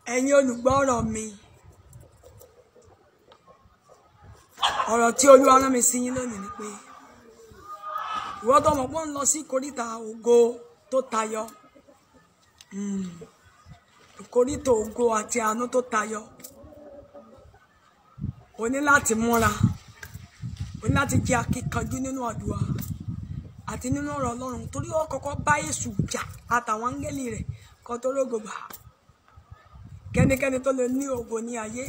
ẹ̀yin olùgbọ́rọ̀ mi, ọ̀rọ̀ tí Olúwa rán mi sí yín lónìí ni pé ìwọ tó mọ̀ pé ó ń lọ sí ìkóríta ògo tó tayọ, ìkóríta ògo àti àánú tó tayọ, o ní láti múra, o ní láti jẹ́ akíkanjú nínú àdúrà àti nínú ọ̀rọ̀ Ọlọ́run, torí ó kọ́kọ́ bá Èṣù jà àtàwọn áńgẹ́lì rẹ̀ kan tó rógo gbà. Kẹ́nikẹ́ni tó lè ní ògo ní ayé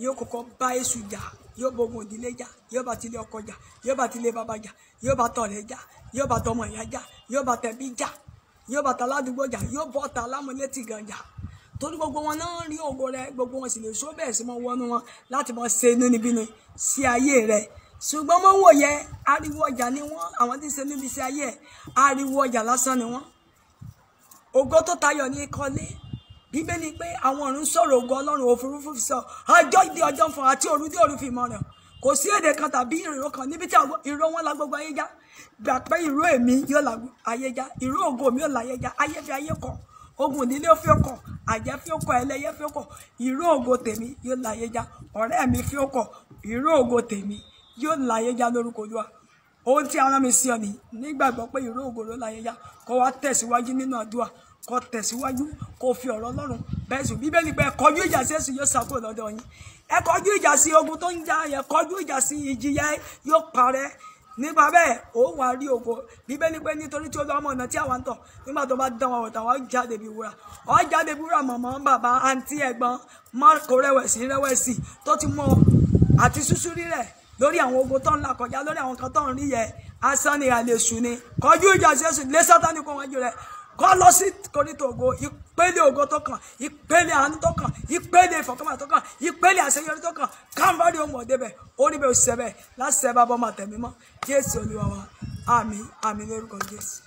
yóò kọ́kọ́ bá Èṣù jà, yóò bógun ìdílé jà, yóò bá tilé ọkọ jà, yóò bá tilé bàbá jà, yóò bá tọ̀rẹ́ jà, yóò bá tọmọ ìyá jà, yóò bá tẹbí jà, yóò bá taládùúgbò jà, yóò bọ́ ta lámúlétì gan jà. Torí gbogbo wọn náà rí ògo rẹ, gbogbo wọn sì lè sọ bẹ́ẹ̀ sí mọ́ wọnú wọn láti mọ́ ṣe inúnibíni sí ayé rẹ. Ṣùgbọ́n mọ́ wò yẹ ariwo ọjà ni wọ́n, àwọn tí ń ṣe níbi sí ayé ẹ̀ ariwo ọjà lásán ni wọ́n. Ògo tó tayọ ní kọ́lé. Bíbélì pé àwọn ọ̀run sọ̀rọ̀ ògo Ọlọ́run, òfurufú fi sọ ọjọ́ ìdí ọjọ́ fún àti òru dé òru fi mọ̀ rẹ̀. Kò sí èdè kan tàbí ìró kan níbi tí ìró wọn la gbogbo ayé já. Gbà pé ìró èmi yóò la ayé já, ìró ògo mi yóò la ayé já, ayé fi ayé kọ̀, ogun ìdílé ó fi ọkọ̀, àjẹ́ fi ọkọ̀, ẹlẹ́yẹ fi ọkọ̀, ìró ògo tèmi yóò la ayé já, ọ̀rẹ́ mi fi ọkọ̀, ìró ògo tèmi yóò la ayé já lórúkọ Olúwa. Ohun tí a rán mi sí ọ ní nígbàgbọ́ pé ìró ògo ló la ayé já, kó wá tẹ̀síwájú nínú àdúrà, kó tẹ̀síwájú, kó fi ọ̀rọ̀ Ọlọ́run bẹ́ẹ̀ sùn. Bíbélì pé ẹ kọjú ìjà sí Èṣù yóò sá kúrò lọ́dọ̀ yín. Ẹ kọjú ìjà sí ogun tó ń jà yẹn, kọjú ìjà sí ìjìyà yóò parẹ́. Nípa bẹ́ẹ̀ ó wà rí ògo. Bíbélì pé nítorí tí ó lọ́mọ ọ̀nà tí àwa ń tọ̀, nígbà tó bá dán wọn wò tàwa jáde bí wúrà. Ó jáde bí wúrà, mọ̀mọ́, bàbá, àǹtí, ẹ̀gbọ́n, má kó rẹ̀wẹ̀sì tó ti mọ àti ṣúṣú rí rẹ̀ lórí àwọn ogun tó ń là kọjá, lórí àwọn kan tó ń rí yẹ asán ni àlèṣù ni. Kọjú ìjà sí Èṣù, lé Sátánì kó wájú rẹ̀. Kọ́ lọ sí koríta ògo, ìpele ògo tó kàn, ìpele àánú tó kàn, ìpele ìfọ̀kànbalẹ̀ tó kàn, ìpele àṣeyọrí tó kàn. Kámbárì ohun ọ̀dẹ́bẹ̀, orí bẹ́ẹ̀ òṣìṣẹ́ bẹ́ẹ̀ láti ṣẹ́ bá bọ́ máa tẹ̀mí mọ́. Jésù Olúwa wa, àmín, àmín lórúkọ Jésù.